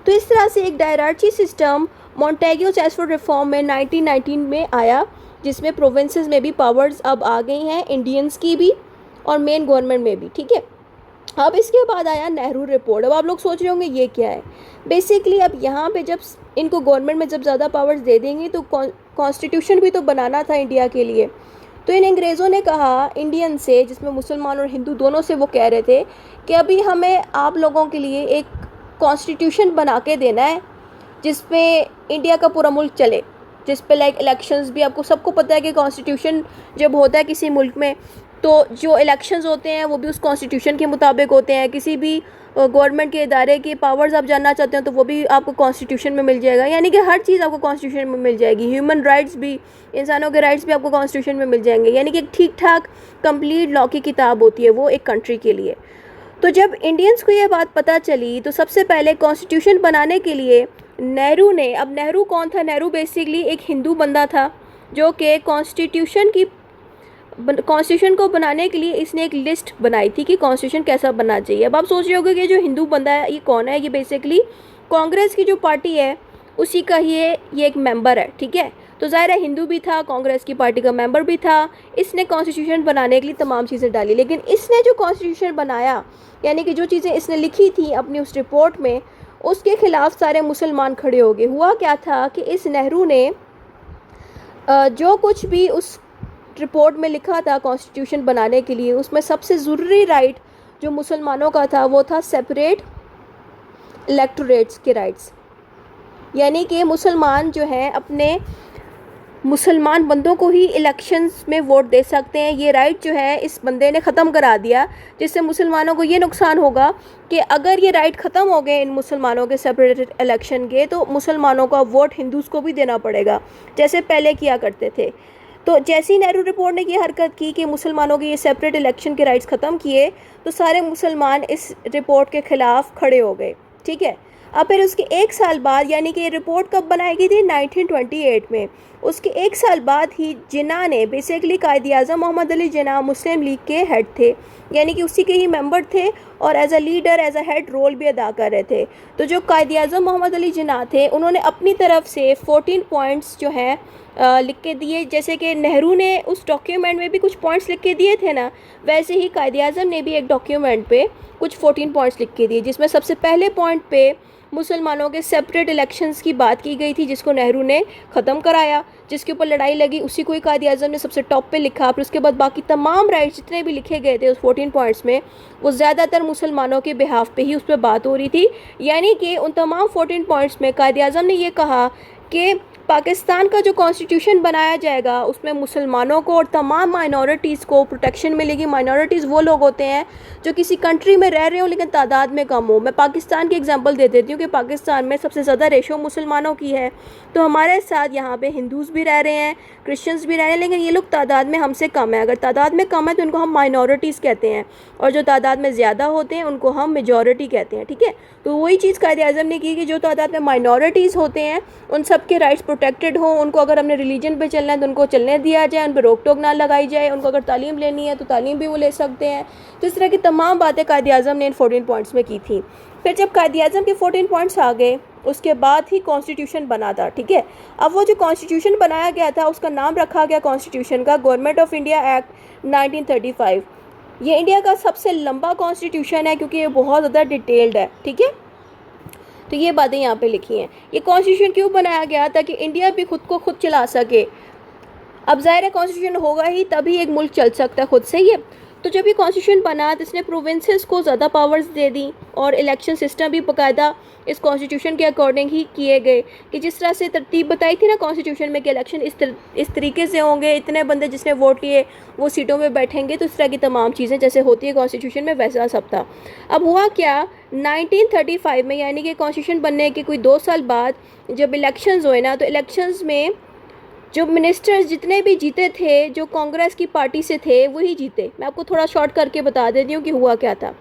तो इस तरह से एक डायरार्ची सिस्टम मोंटेग्यू-चेम्सफोर्ड रिफॉर्म में 1919 में आया, जिसमें प्रोविंसेस में भी पावर्स अब आ गई हैं, इंडियंस की भी और मेन गवर्नमेंट में भी। ठीक है, अब इसके बाद आया नेहरू रिपोर्ट। अब आप लोग सोच रहे होंगे ये क्या है। बेसिकली अब यहाँ पे जब इनको गवर्नमेंट में जब ज़्यादा पावर्स दे देंगी तो कॉन्स्टिट्यूशन भी तो बनाना था इंडिया के लिए। तो इन अंग्रेज़ों ने कहा इंडियन से, जिसमें मुसलमान और हिंदू दोनों से, वो कह रहे थे कि अभी हमें आप लोगों के लिए एक कॉन्स्टिट्यूशन बना के देना है जिसमें इंडिया का पूरा मुल्क चले, जिस पे लाइक इलेक्शंस भी, आपको सबको पता है कि कॉन्स्टिट्यूशन जब होता है किसी मुल्क में तो जो इलेक्शंस होते हैं वो भी उस कॉन्स्टिट्यूशन के मुताबिक होते हैं। किसी भी गवर्नमेंट के इदारे की पावर्स आप जानना चाहते हैं तो वो भी आपको कॉन्स्टिट्यूशन में मिल जाएगा। यानी कि हर चीज़ आपको कॉन्स्टिट्यूशन में मिल जाएगी। ह्यूमन राइट्स भी, इंसानों के राइट्स भी आपको कॉन्स्टिट्यूशन में मिल जाएंगे। यानी कि एक ठीक ठाक कंप्लीट लॉ की किताब होती है वो एक कंट्री के लिए। तो जब इंडियंस को ये बात पता चली तो सबसे पहले कॉन्स्टिट्यूशन बनाने के लिए नेहरू ने, अब नेहरू कौन था? नेहरू बेसिकली एक हिंदू बंदा था जो कि कॉन्स्टिट्यूशन को बनाने के लिए इसने एक लिस्ट बनाई थी कि कॉन्स्टिट्यूशन कैसा बनना चाहिए। अब आप सोच रहे होंगे कि जो हिंदू बंदा है ये कौन है? ये बेसिकली कांग्रेस की जो पार्टी है उसी का ये एक मेंबर है, ठीक है। तो ज़ाहिर है हिंदू भी था, कांग्रेस की पार्टी का मेंबर भी था, इसने कॉन्स्टिट्यूशन बनाने के लिए तमाम चीज़ें डाली। लेकिन इसने जो कॉन्स्टिट्यूशन बनाया, यानी कि जो चीज़ें इसने लिखी थी अपनी उस रिपोर्ट में, उसके ख़िलाफ़ सारे मुसलमान खड़े हो गए। हुआ क्या था कि इस नेहरू ने जो कुछ भी उस रिपोर्ट में लिखा था कॉन्स्टिट्यूशन बनाने के लिए, उसमें सबसे ज़रूरी राइट जो मुसलमानों का था वो था सेपरेट इलेक्टोरेट्स के राइट्स, यानी कि मुसलमान जो हैं अपने मुसलमान बंदों को ही इलेक्शंस में वोट दे सकते हैं। ये राइट जो है इस बंदे ने ख़त्म करा दिया, जिससे मुसलमानों को ये नुकसान होगा कि अगर ये राइट ख़त्म हो गए इन मुसलमानों के सेपरेट इलेक्शन के, तो मुसलमानों का वोट हिंदूज़ को भी देना पड़ेगा, जैसे पहले किया करते थे। तो जैसी नेहरू रिपोर्ट ने ये हरकत की कि मुसलमानों के ये सेपरेट इलेक्शन के राइट्स ख़त्म किए, तो सारे मुसलमान इस रिपोर्ट के ख़िलाफ़ खड़े हो गए, ठीक है। अब फिर उसके एक साल बाद, यानी कि ये रिपोर्ट कब बनाई गई थी, 1928 में, उसके एक साल बाद ही जिन्ना ने, बेसिकली कायद-ए-आज़म मोहम्मद अली जिन्ना मुस्लिम लीग के हेड थे, यानी कि उसी के ही मेंबर थे और as a leader, as a head role भी अदा कर रहे थे। तो जो कायद-ए-आज़म मोहम्मद अली जिन्ना थे, उन्होंने अपनी तरफ से 14 पॉइंट्स जो हैं लिख के दिए। जैसे कि नेहरू ने उस डॉक्यूमेंट में भी कुछ पॉइंट्स लिख के दिए थे ना, वैसे ही कायद-ए-आज़म ने भी एक डॉक्यूमेंट पे कुछ 14 पॉइंट्स लिख के दिए, जिसमें सबसे पहले पॉइंट पे मुसलमानों के सेपरेट इलेक्शंस की बात की गई थी, जिसको नेहरू ने ख़त्म कराया, जिसके ऊपर लड़ाई लगी, उसी को ही कायद-ए-आज़म ने सबसे टॉप पे लिखा। फिर उसके बाद बाकी तमाम राइट्स जितने भी लिखे गए थे उस 14 पॉइंट्स में, वो ज़्यादातर मुसलमानों के बिहाफ पे ही उस पर बात हो रही थी। यानी कि उन तमाम 14 पॉइंट्स में कायद-ए-आज़म ने ये कहा कि पाकिस्तान का जो कॉन्स्टिट्यूशन बनाया जाएगा उसमें मुसलमानों को और तमाम माइनॉरिटीज़ को प्रोटेक्शन मिलेगी। माइनॉरिटीज़ वो लोग होते हैं जो किसी कंट्री में रह रहे हो लेकिन तादाद में कम हो। मैं पाकिस्तान की एग्जांपल दे देती हूँ कि पाकिस्तान में सबसे ज़्यादा रेशो मुसलमानों की है, तो हमारे साथ यहाँ पे हिंदूज़ भी रह रहे हैं, क्रिश्चियंस भी रह रहे हैं, लेकिन ये लोग तादाद में हमसे कम है। अगर तादाद में कम है तो उनको हम माइनॉरिटीज़ कहते हैं, और जो तादाद में ज़्यादा होते हैं उनको हम मेजॉरिटी कहते हैं, ठीक है। तो वही चीज़ कायद-ए-आज़म ने की कि जो तादाद में माइनॉरिटीज़ होते हैं उन सब के राइट्स प्रोटेक्टेड हों। उनको अगर हमने रिलीजन पे चलना है तो उनको चलने दिया जाए, उन पर रोक टोक ना लगाई जाए। उनको अगर तालीम लेनी है तो तालीम भी वो ले सकते हैं। तो इस तरह की तमाम बातें कायद-ए-आज़म ने इन 14 पॉइंट्स में की थी। फिर जब कायद-ए-आज़म के 14 पॉइंट्स आ गए, उसके बाद ही कॉन्स्टिट्यूशन बना था, ठीक है। अब वो जो कॉन्स्टिट्यूशन बनाया गया था उसका नाम रखा गया कॉन्स्टिट्यूशन का गवर्नमेंट ऑफ इंडिया एक्ट 1935। ये इंडिया का सबसे लंबा कॉन्स्टिट्यूशन है क्योंकि ये बहुत ज़्यादा डिटेल्ड है, ठीक है। तो ये बातें यहाँ पे लिखी हैं। ये कॉन्स्टिट्यूशन क्यों बनाया गया, ताकि इंडिया भी खुद को खुद चला सके। अब ज़ाहिर है कॉन्स्टिट्यूशन होगा ही तभी एक मुल्क चल सकता है खुद से ही। तो जब ये कॉन्स्टिट्यूशन बना तो इसने प्रोविंसेस को ज़्यादा पावर्स दे दी, और इलेक्शन सिस्टम भी बाकायदा इस कॉन्स्टिट्यूशन के अकॉर्डिंग ही किए गए, कि जिस तरह से तरतीब बताई थी ना कॉन्स्टिट्यूशन में कि इलेक्शन इस तरीके से होंगे, इतने बंदे जिसने वोट लिए वो सीटों में बैठेंगे, तो इस तरह की तमाम चीज़ें जैसे होती है कॉन्स्टिट्यूशन में, वैसा सब था। अब हुआ क्या, 1935 में, यानी कि कॉन्स्टिट्यूशन बनने के कोई 2 साल बाद जब इलेक्शंस हुए ना, तो इलेक्शंस में जो मिनिस्टर्स जितने भी जीते थे, जो कांग्रेस की पार्टी से थे, वही जीते। मैं आपको थोड़ा शॉर्ट करके बता देती हूँ कि हुआ क्या था।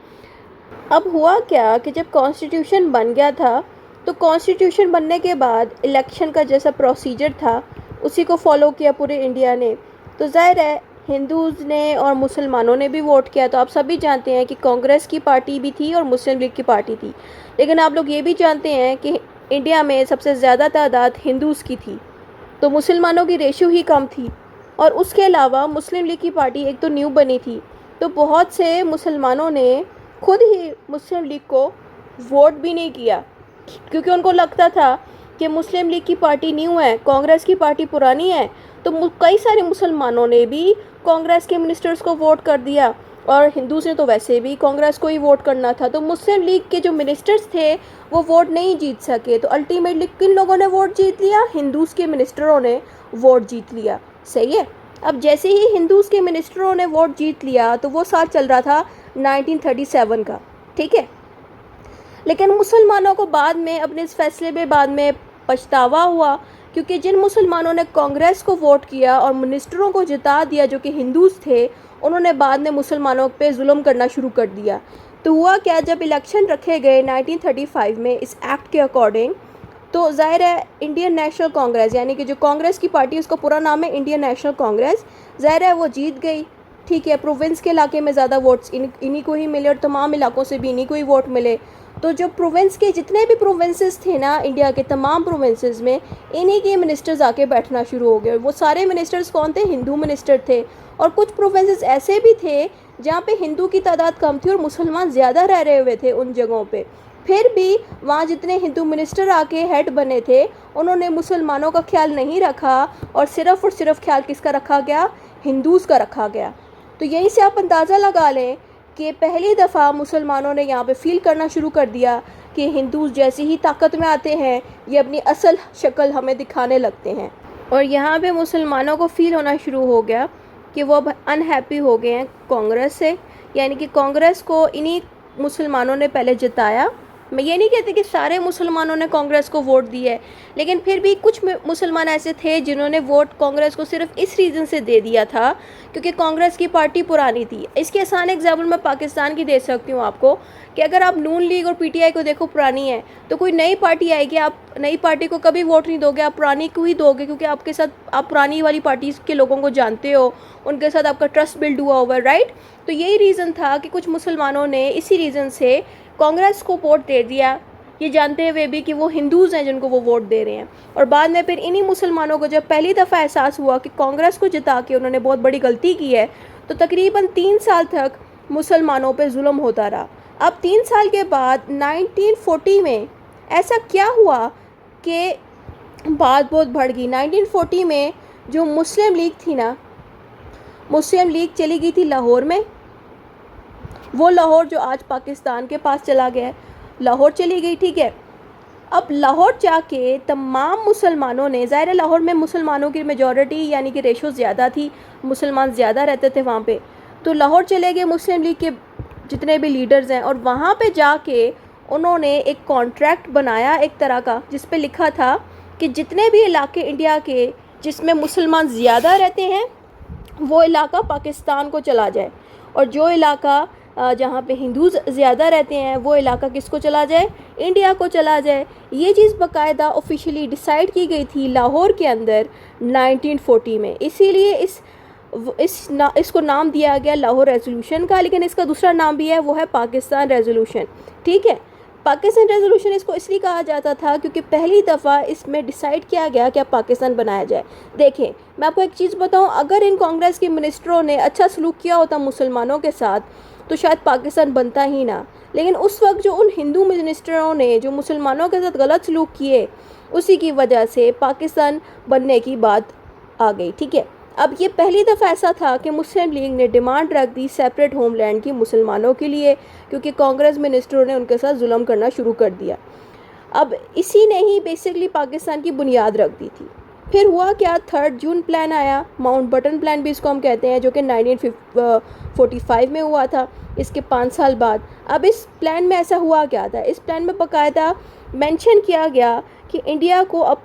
अब हुआ क्या कि जब कॉन्स्टिट्यूशन बन गया था, तो कॉन्स्टिट्यूशन बनने के बाद इलेक्शन का जैसा प्रोसीजर था उसी को फॉलो किया पूरे इंडिया ने। तो ज़ाहिर है हिंदूज़ ने और मुसलमानों ने भी वोट किया। तो आप सभी जानते हैं कि कांग्रेस की पार्टी भी थी और मुस्लिम लीग की पार्टी थी, लेकिन आप लोग ये भी जानते हैं कि इंडिया में सबसे ज़्यादा तादाद हिंदूज़ की थी, तो मुसलमानों की रेशो ही कम थी। और उसके अलावा मुस्लिम लीग की पार्टी एक तो न्यू बनी थी, तो बहुत से मुसलमानों ने खुद ही मुस्लिम लीग को वोट भी नहीं किया, क्योंकि उनको लगता था कि मुस्लिम लीग की पार्टी न्यू है, कांग्रेस की पार्टी पुरानी है। तो कई सारे मुसलमानों ने भी कांग्रेस के मिनिस्टर्स को वोट कर दिया, और हिंदूज़ ने तो वैसे भी कांग्रेस को ही वोट करना था। तो मुस्लिम लीग के जो मिनिस्टर्स थे वो वोट नहीं जीत सके। तो अल्टीमेटली किन लोगों ने वोट जीत लिया, हिंदूज़ के मिनिस्टरों ने वोट जीत लिया, सही है। अब जैसे ही हिंदूज़ के मिनिस्टरों ने वोट जीत लिया, तो वो साल चल रहा था 1937 का, ठीक है। लेकिन मुसलमानों को बाद में अपने इस फैसले पे बाद में पछतावा हुआ, क्योंकि जिन मुसलमानों ने कांग्रेस को वोट किया और मिनिस्टरों को जिता दिया जो कि हिंदूज़ थे, उन्होंने बाद में मुसलमानों पे जुल्म करना शुरू कर दिया। तो हुआ क्या, जब इलेक्शन रखे गए 1935 में इस एक्ट के अकॉर्डिंग, तो ज़ाहिर है इंडियन नेशनल कांग्रेस, यानी कि जो कांग्रेस की पार्टी, उसका पूरा नाम है इंडियन नेशनल कांग्रेस, ज़ाहिर है वो जीत गई, ठीक है। प्रोविंस के इलाके में ज़्यादा वोट्स इन्हीं को ही मिले और तमाम इलाकों से भी इन्हीं को ही वोट मिले। तो जो प्रोविंस के जितने भी प्रोविंसेस थे ना इंडिया के तमाम प्रोविंसेस में, इन्हीं के मिनिस्टर्स आके बैठना शुरू हो गए। वो सारे मिनिस्टर्स कौन थे? हिंदू मिनिस्टर थे। और कुछ प्रोविंसेस ऐसे भी थे जहाँ पे हिंदू की तादाद कम थी और मुसलमान ज़्यादा रह रहे हुए थे उन जगहों पे। फिर भी वहाँ जितने हिंदू मिनिस्टर आके हेड बने थे, उन्होंने मुसलमानों का ख्याल नहीं रखा और सिर्फ ख्याल किसका रखा गया? हिंदूज़ का रखा गया। तो यहीं से आप अंदाज़ा लगा लें कि पहली दफ़ा मुसलमानों ने यहाँ पे फील करना शुरू कर दिया कि हिंदूज़ जैसे ही ताकत में आते हैं, ये अपनी असल शक्ल हमें दिखाने लगते हैं। और यहाँ पे मुसलमानों को फील होना शुरू हो गया कि वो अब अनहैप्पी हो गए हैं कांग्रेस से, यानी कि कांग्रेस को इन्हीं मुसलमानों ने पहले जिताया। मैं ये नहीं कहती कि सारे मुसलमानों ने कांग्रेस को वोट दिया है, लेकिन फिर भी कुछ मुसलमान ऐसे थे जिन्होंने वोट कांग्रेस को सिर्फ इस रीज़न से दे दिया था क्योंकि कांग्रेस की पार्टी पुरानी थी। इसके आसान एग्जाम्पल मैं पाकिस्तान की दे सकती हूँ आपको कि अगर आप नून लीग और पीटीआई को देखो, पुरानी है, तो कोई नई पार्टी आएगी, आप नई पार्टी को कभी वोट नहीं दोगे, आप पुरानी को ही दोगे क्योंकि आपके साथ आप पुरानी वाली पार्टी के लोगों को जानते हो, उनके साथ आपका ट्रस्ट बिल्ड हुआ हुआ है, राइट। तो यही रीज़न था कि कुछ मुसलमानों ने इसी रीज़न से कांग्रेस को वोट दे दिया, ये जानते हुए भी कि वो हिंदूज़ हैं जिनको वो वोट दे रहे हैं। और बाद में फिर इन्हीं मुसलमानों को जब पहली दफ़ा एहसास हुआ कि कांग्रेस को जिता के उन्होंने बहुत बड़ी गलती की है, तो तकरीबन 3 साल तक मुसलमानों पे जुल्म होता रहा। अब 3 साल के बाद 1940 में ऐसा क्या हुआ कि बात बहुत बढ़ गई। 1940 में जो मुस्लिम लीग थी ना, मुस्लिम लीग चली गई थी लाहौर में। वो लाहौर जो आज पाकिस्तान के पास चला गया है, लाहौर चली गई, ठीक है। अब लाहौर जाके तमाम मुसलमानों ने, ज़ाहिर है लाहौर में मुसलमानों की मेजॉरिटी यानी कि रेशो ज़्यादा थी, मुसलमान ज़्यादा रहते थे वहाँ पे, तो लाहौर चले गए मुस्लिम लीग के जितने भी लीडर्स हैं और वहाँ पे जाके उन्होंने एक कॉन्ट्रैक्ट बनाया एक तरह का, जिस पे लिखा था कि जितने भी इलाके इंडिया के जिसमें मुसलमान ज़्यादा रहते हैं वो इलाका पाकिस्तान को चला जाए, और जो इलाका जहाँ पे हिंदूज़ ज़्यादा रहते हैं वो इलाका किसको चला जाए? इंडिया को चला जाए। ये चीज़ बाकायदा ऑफिशियली डिसाइड की गई थी लाहौर के अंदर 1940 में। इसीलिए इसको नाम दिया गया लाहौर रेजोल्यूशन का, लेकिन इसका दूसरा नाम भी है, वो है पाकिस्तान रेजोल्यूशन, ठीक है। पाकिस्तान रेजोल्यूशन इसको इसलिए कहा जाता था क्योंकि पहली दफ़ा इसमें डिसाइड किया गया कि अब पाकिस्तान बनाया जाए। देखें, मैं आपको एक चीज़ बताऊं, अगर इन कांग्रेस के मिनिस्टरों ने अच्छा सलूक किया होता मुसलमानों के साथ तो शायद पाकिस्तान बनता ही ना। लेकिन उस वक्त जो उन हिंदू मिनिस्टरों ने जो मुसलमानों के साथ गलत सलूक किए, उसी की वजह से पाकिस्तान बनने की बात आ गई, ठीक है। अब ये पहली दफ़ा ऐसा था कि मुस्लिम लीग ने डिमांड रख दी सेपरेट होमलैंड की मुसलमानों के लिए, क्योंकि कांग्रेस मिनिस्टरों ने उनके साथ जुल्म करना शुरू कर दिया। अब इसी ने ही बेसिकली पाकिस्तान की बुनियाद रख दी थी। फिर हुआ क्या? 3 जून प्लान आया, माउंटबेटन प्लान भी इसको हम कहते हैं, जो कि 1945 में हुआ था, इसके 5 साल बाद। अब इस प्लान में ऐसा हुआ क्या था? इस प्लान में बाकायदा मेंशन किया गया कि इंडिया को अब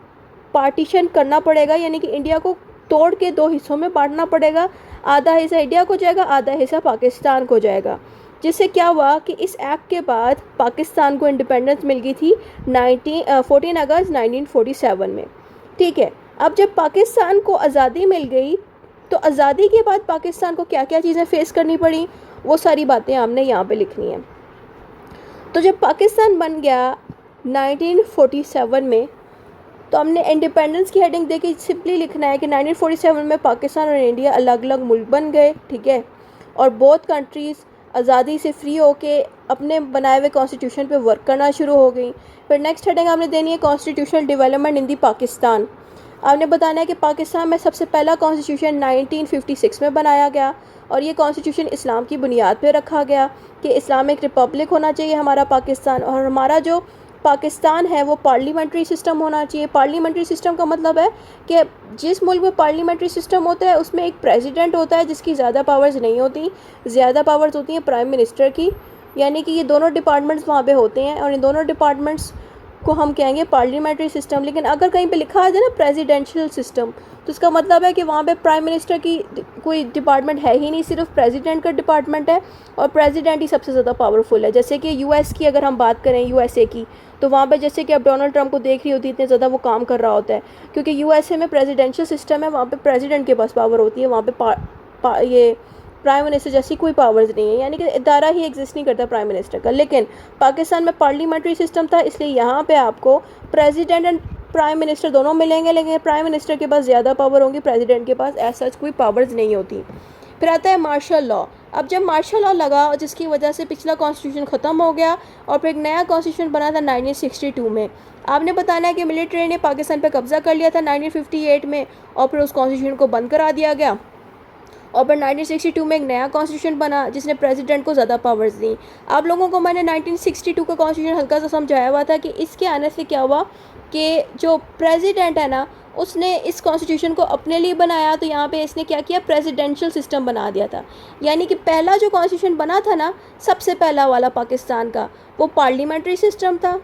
पार्टीशन करना पड़ेगा, यानी कि इंडिया को तोड़ के 2 हिस्सों में बांटना पड़ेगा। आधा हिस्सा इंडिया को जाएगा, आधा हिस्सा पाकिस्तान को जाएगा। जिससे क्या हुआ कि इस एक्ट के बाद पाकिस्तान को इंडिपेंडेंस मिल गई थी 14 अगस्त 1947 में, ठीक है। अब जब पाकिस्तान को आज़ादी मिल गई तो आज़ादी के बाद पाकिस्तान को क्या क्या चीज़ें फेस करनी पड़ी, वो सारी बातें हमने यहाँ पे लिखनी है। तो जब पाकिस्तान बन गया 1947 में, तो हमने इंडिपेंडेंस की हेडिंग देखी, सिंपली लिखना है कि 1947 में पाकिस्तान और इंडिया अलग अलग मुल्क बन गए, ठीक है। और बोथ कंट्रीज़ आज़ादी से फ्री होके अपने बनाए हुए कॉन्स्टिट्यूशन पे वर्क करना शुरू हो गई। फिर नेक्स्ट हेडिंग हमने देनी है कॉन्स्टिट्यूशनल डेवलपमेंट इन दी पाकिस्तान। आपने बताना है कि पाकिस्तान में सबसे पहला कॉन्स्टिट्यूशन 1956 में बनाया गया, और ये कॉन्स्टिट्यूशन इस्लाम की बुनियाद पे रखा गया कि इस्लामिक रिपब्लिक होना चाहिए हमारा पाकिस्तान, और हमारा जो पाकिस्तान है वो पार्लियामेंट्री सिस्टम होना चाहिए। पार्लियामेंट्री सिस्टम का मतलब है कि जिस मुल्क में पार्लियामेंट्री सिस्टम होता है उसमें एक प्रेसिडेंट होता है जिसकी ज़्यादा पावर्स नहीं होती, ज़्यादा पावर्स होती हैं प्राइम मिनिस्टर की, यानी कि ये दोनों डिपार्टमेंट्स वहाँ पे होते हैं, और इन दोनों डिपार्टमेंट्स को हम कहेंगे पार्लियामेंट्री सिस्टम। लेकिन अगर कहीं पे लिखा है ना प्रेसिडेंशियल सिस्टम, तो इसका मतलब है कि वहाँ पे प्राइम मिनिस्टर की कोई डिपार्टमेंट है ही नहीं, सिर्फ प्रेसिडेंट का डिपार्टमेंट है, और प्रेसिडेंट ही सबसे ज़्यादा पावरफुल है। जैसे कि यूएस की अगर हम बात करें, यूएसए की, तो वहाँ पे जैसे कि अब डोनाल्ड ट्रंप को देख रही होती है, इतने ज़्यादा वो काम कर रहा होता है, क्योंकि यूएसए में प्रेसिडेंशियल सिस्टम है, वहाँ पे प्रेसिडेंट के पास पावर होती है, वहाँ पे ये प्राइम मिनिस्टर जैसी कोई पावर्स नहीं है, यानी कि इदारा ही एग्जिस्ट नहीं करता प्राइम मिनिस्टर का। लेकिन पाकिस्तान में पार्लियामेंट्री सिस्टम था, इसलिए यहाँ पे आपको प्रेसिडेंट एंड प्राइम मिनिस्टर दोनों मिलेंगे, लेकिन प्राइम मिनिस्टर के पास ज़्यादा पावर होंगी, प्रेसिडेंट के पास ऐसा कोई पावर्स नहीं होती। फिर आता है मार्शल लॉ। अब जब मार्शल लॉ लगा और जिसकी वजह से पिछला कॉन्स्टिट्यूशन ख़त्म हो गया और फिर एक नया कॉन्स्टिट्यूशन बना था 1962 में। आपने बताना है कि मिलिट्री ने पाकिस्तान पर कब्ज़ा कर लिया था 1958 में और फिर उस कॉन्स्टिट्यूशन को बंद करा दिया गया और फिर 1962 में एक नया कॉन्स्टिट्यूशन बना जिसने प्रेसिडेंट को ज़्यादा पावर्स दी। आप लोगों को मैंने 1962 का कॉन्स्टिट्यूशन हल्का सा समझाया हुआ था कि इसके आने से क्या हुआ कि जो प्रेसिडेंट है ना, उसने इस कॉन्स्टिट्यूशन को अपने लिए बनाया, तो यहाँ पे इसने क्या किया, प्रेसिडेंशियल सिस्टम बना दिया था। यानी कि पहला जो कॉन्स्टिट्यूशन बना था ना, सबसे पहला वाला पाकिस्तान का, वो पार्लियामेंट्री सिस्टम था।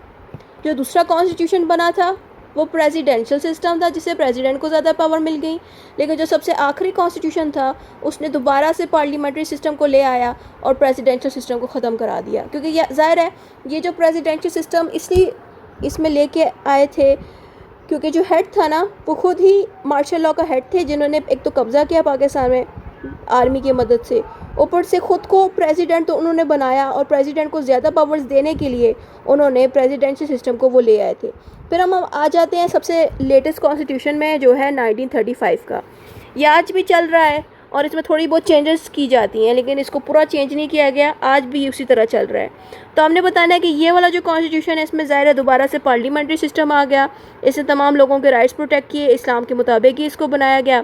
जो दूसरा कॉन्स्टिट्यूशन बना था वो प्रेसिडेंशियल सिस्टम था, जिससे प्रेसिडेंट को ज़्यादा पावर मिल गई। लेकिन जो सबसे आखिरी कॉन्स्टिट्यूशन था उसने दोबारा से पार्लियामेंट्री सिस्टम को ले आया और प्रेसिडेंशियल सिस्टम को ख़त्म करा दिया। क्योंकि ज़ाहिर है ये जो प्रेसिडेंशियल सिस्टम इसलिए इसमें लेके आए थे क्योंकि जो हेड था ना वो खुद ही मार्शल लॉ का हेड थे, जिन्होंने एक तो कब्ज़ा किया पाकिस्तान में आर्मी की मदद से, ऊपर से ख़ुद को प्रेसिडेंट तो उन्होंने बनाया और प्रेसिडेंट को ज़्यादा पावर्स देने के लिए उन्होंने प्रेसिडेंशियल सिस्टम को वो ले आए थे। फिर हम आ जाते हैं सबसे लेटेस्ट कॉन्स्टिट्यूशन में, जो है 1935 का। ये आज भी चल रहा है और इसमें थोड़ी बहुत चेंजेस की जाती हैं, लेकिन इसको पूरा चेंज नहीं किया गया, आज भी उसी तरह चल रहा है। तो हमने बताना है कि ये वाला जो कॉन्स्टिट्यूशन है इसमें ज़ाहिर है दोबारा से पार्लियामेंट्री सिस्टम आ गया, इसने तमाम लोगों के राइट्स प्रोटेक्ट किए, इस्लाम के मुताबिक ही इसको बनाया गया।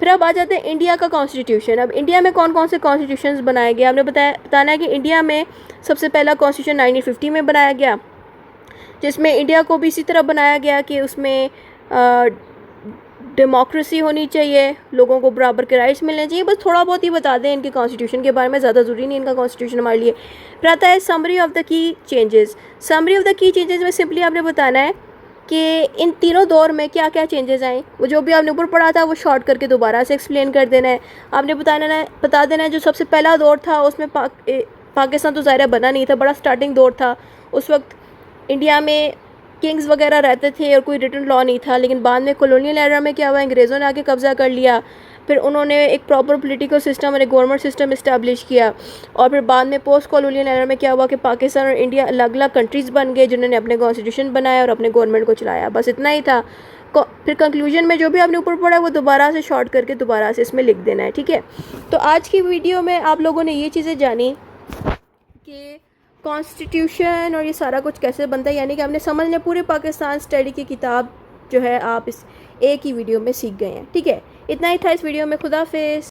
फिर अब आ जाते हैं इंडिया का कॉन्स्टिट्यूशन। अब इंडिया में कौन कौन से कॉन्स्टिट्यूशंस बनाए गए, हमने बताना है कि इंडिया में सबसे पहला कॉन्स्टिट्यूशन 1950 में बनाया गया, जिसमें इंडिया को भी इसी तरह बनाया गया कि उसमें डेमोक्रेसी होनी चाहिए, लोगों को बराबर के राइट्स मिलने चाहिए। बस थोड़ा बहुत ही बता दें इनके कॉन्स्टिट्यूशन के बारे में, ज़्यादा ज़रूरी नहीं इनका कॉन्स्टिट्यूशन हमारे लिए। फिर आता है summary of the key changes. Summary of the key changes में सिंपली आपने बताना है कि इन तीनों दौर में क्या क्या चेंजेस आए, वो जो भी आपने ऊपर पढ़ा था वो शॉर्ट करके दोबारा से एक्सप्लेन कर देना है। आपने बता देना है जो सबसे पहला दौर था उसमें पाकिस्तान तो ज़ाहिर बना नहीं था, बड़ा स्टार्टिंग दौर था। उस वक्त इंडिया में किंग्स वगैरह रहते थे और कोई रिटन लॉ नहीं था, लेकिन बाद में कॉलोनियल एरा में क्या हुआ, अंग्रेज़ों ने आके कब्ज़ा कर लिया, फिर उन्होंने एक प्रॉपर पॉलिटिकल सिस्टम और एक गवर्नमेंट सिस्टम इस्टेब्लिश किया। और फिर बाद में पोस्ट कॉलोनियल एरा में क्या हुआ कि पाकिस्तान और इंडिया अलग अलग कंट्रीज़ बन गए, जिन्होंने अपने कॉन्स्टिट्यूशन बनाया और अपने गवर्नमेंट को चलाया। बस इतना ही था। फिर कंक्लूजन में जो भी आपने ऊपर पढ़ा वो दोबारा से शॉर्ट करके दोबारा से इसमें लिख देना है, ठीक है। तो आज की वीडियो में आप लोगों ने ये चीज़ें जानी कि कॉन्स्टिट्यूशन और ये सारा कुछ कैसे बनता है, यानी कि हमने समझ लिया पूरे पाकिस्तान स्टडी की किताब जो है आप इस एक ही वीडियो में सीख गए हैं, ठीक है। इतना ही था इस वीडियो में। खुदा हाफिज़।